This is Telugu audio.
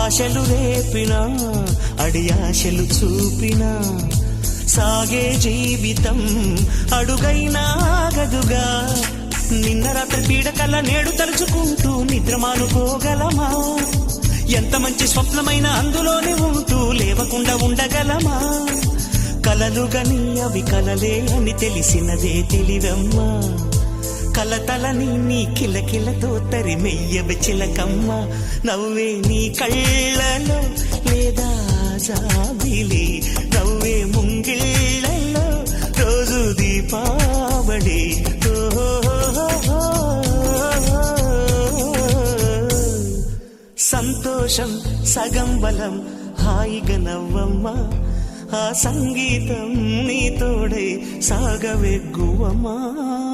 ఆశలు రేపినా అడియాశలు చూపినా సాగే జీవితం అడుగైనా ఆగదుగా. నిన్న రాత్రి పీడకల నేడు తలుచుకుంటూ నిద్రమానుకోగలమా? ఎంత మంచి స్వప్నమైన అందులోనే ఉంటూ లేవకుండా ఉండగలమా? కలలుగని అవి కలలే అని తెలిసినదే తెలివమ్మా. కలతలని నీ కిలకిలతో తరిమెయ్యవి చిలకమ్మ. నవ్వే నీ కళ్ళలో లేదా జాబిలి, నవ్వే ముంగిళ్ళలో రోజు దీపావళి. సంతోషం సగం బలం, హాయిగా నవ్వమ్మా. ఆ సంగీతం నీ తోడై సాగవెగ్గువమ్మా.